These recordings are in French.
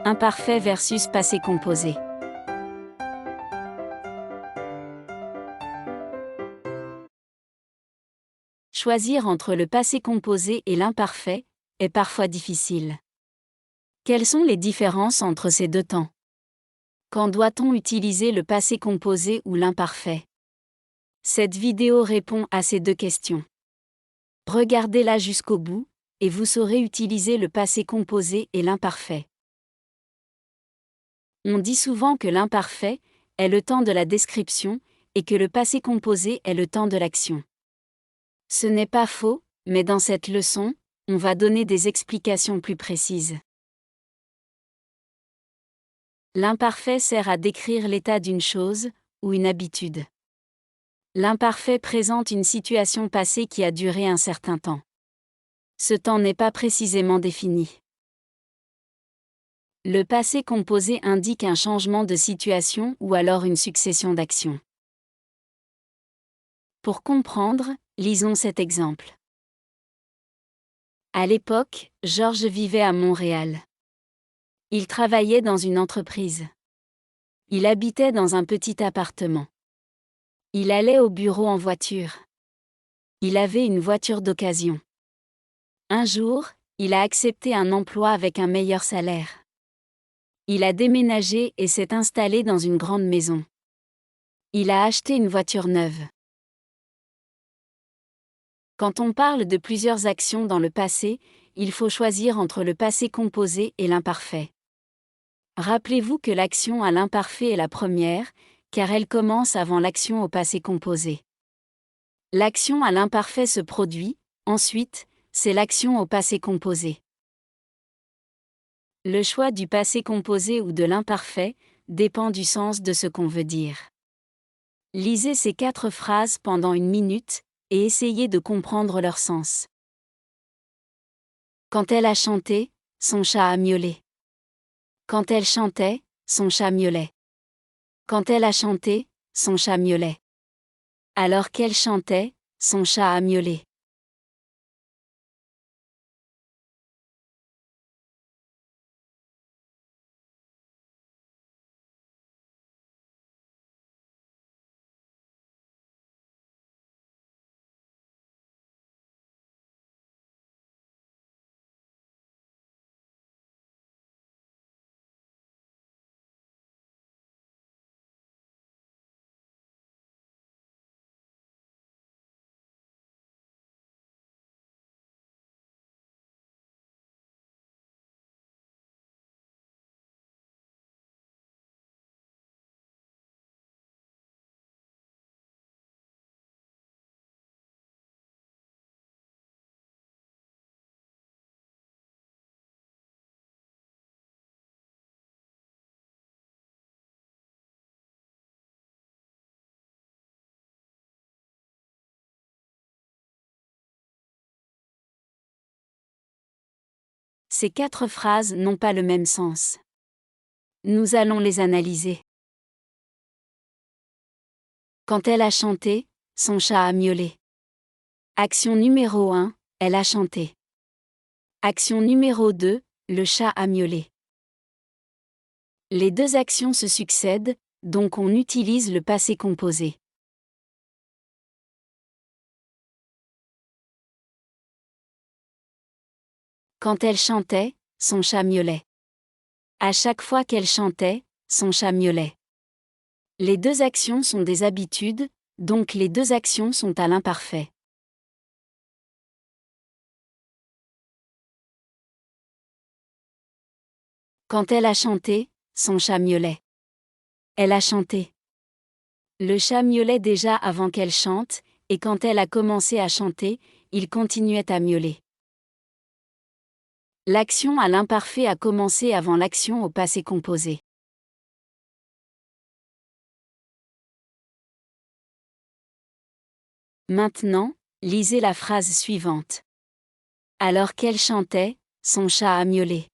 Imparfait versus passé composé. Choisir entre le passé composé et l'imparfait est parfois difficile. Quelles sont les différences entre ces deux temps? Quand doit-on utiliser le passé composé ou l'imparfait? Cette vidéo répond à ces deux questions. Regardez-la jusqu'au bout, et vous saurez utiliser le passé composé et l'imparfait. On dit souvent que l'imparfait est le temps de la description et que le passé composé est le temps de l'action. Ce n'est pas faux, mais dans cette leçon, on va donner des explications plus précises. L'imparfait sert à décrire l'état d'une chose ou une habitude. L'imparfait présente une situation passée qui a duré un certain temps. Ce temps n'est pas précisément défini. Le passé composé indique un changement de situation ou alors une succession d'actions. Pour comprendre, lisons cet exemple. À l'époque, Georges vivait à Montréal. Il travaillait dans une entreprise. Il habitait dans un petit appartement. Il allait au bureau en voiture. Il avait une voiture d'occasion. Un jour, il a accepté un emploi avec un meilleur salaire. Il a déménagé et s'est installé dans une grande maison. Il a acheté une voiture neuve. Quand on parle de plusieurs actions dans le passé, il faut choisir entre le passé composé et l'imparfait. Rappelez-vous que l'action à l'imparfait est la première, car elle commence avant l'action au passé composé. L'action à l'imparfait se produit, ensuite, c'est l'action au passé composé. Le choix du passé composé ou de l'imparfait dépend du sens de ce qu'on veut dire. Lisez ces 4 phrases pendant 1 minute et essayez de comprendre leur sens. Quand elle a chanté, son chat a miaulé. Quand elle chantait, son chat miaulait. Quand elle a chanté, son chat miaulait. Alors qu'elle chantait, son chat a miaulé. Ces 4 phrases n'ont pas le même sens. Nous allons les analyser. Quand elle a chanté, son chat a miaulé. Action numéro 1, elle a chanté. Action numéro 2, le chat a miaulé. Les deux actions se succèdent, donc on utilise le passé composé. Quand elle chantait, son chat miaulait. À chaque fois qu'elle chantait, son chat miaulait. Les deux actions sont des habitudes, donc les deux actions sont à l'imparfait. Quand elle a chanté, son chat miaulait. Elle a chanté. Le chat miaulait déjà avant qu'elle chante, et quand elle a commencé à chanter, il continuait à miauler. L'action à l'imparfait a commencé avant l'action au passé composé. Maintenant, lisez la phrase suivante. Alors qu'elle chantait, son chat a miaulé.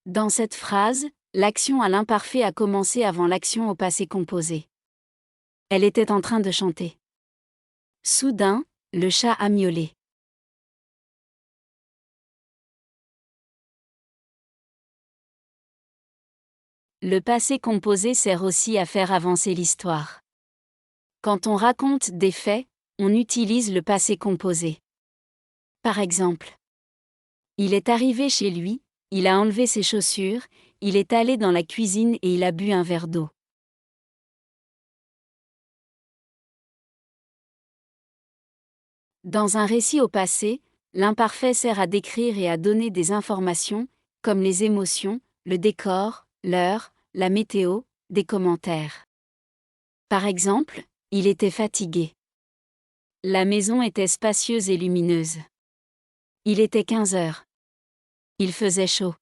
Dans cette phrase, l'action à l'imparfait a commencé avant l'action au passé composé. Elle était en train de chanter. Soudain, le chat a miaulé. Le passé composé sert aussi à faire avancer l'histoire. Quand on raconte des faits, on utilise le passé composé. Par exemple, il est arrivé chez lui, il a enlevé ses chaussures, il est allé dans la cuisine et il a bu un verre d'eau. Dans un récit au passé, l'imparfait sert à décrire et à donner des informations, comme les émotions, le décor, l'heure, la météo, des commentaires. Par exemple, il était fatigué. La maison était spacieuse et lumineuse. Il était 15 heures. Il faisait chaud.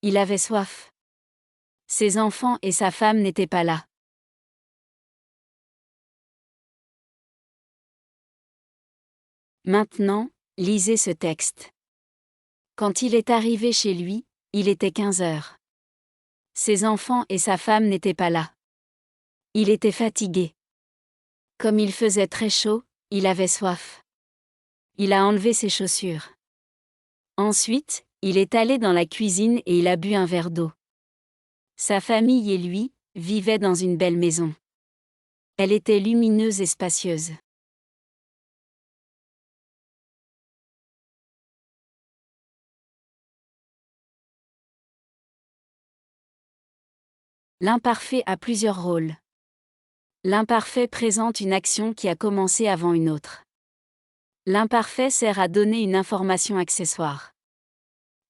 Il avait soif. Ses enfants et sa femme n'étaient pas là. Maintenant, lisez ce texte. Quand il est arrivé chez lui, il était 15 heures. Ses enfants et sa femme n'étaient pas là. Il était fatigué. Comme il faisait très chaud, il avait soif. Il a enlevé ses chaussures. Ensuite, il est allé dans la cuisine et il a bu un verre d'eau. Sa famille et lui vivaient dans une belle maison. Elle était lumineuse et spacieuse. L'imparfait a plusieurs rôles. L'imparfait présente une action qui a commencé avant une autre. L'imparfait sert à donner une information accessoire.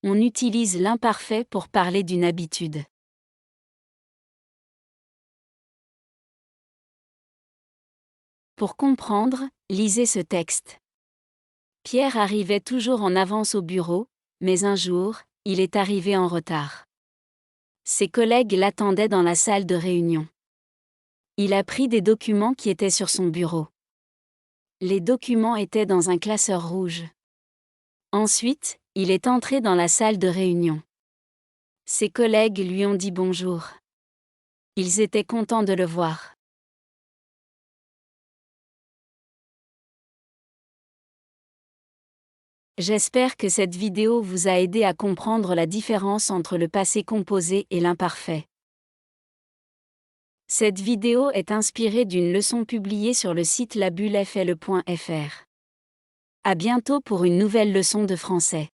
On utilise l'imparfait pour parler d'une habitude. Pour comprendre, lisez ce texte. Pierre arrivait toujours en avance au bureau, mais un jour, il est arrivé en retard. Ses collègues l'attendaient dans la salle de réunion. Il a pris des documents qui étaient sur son bureau. Les documents étaient dans un classeur rouge. Ensuite, il est entré dans la salle de réunion. Ses collègues lui ont dit bonjour. Ils étaient contents de le voir. J'espère que cette vidéo vous a aidé à comprendre la différence entre le passé composé et l'imparfait. Cette vidéo est inspirée d'une leçon publiée sur le site labullefle.fr. À bientôt pour une nouvelle leçon de français.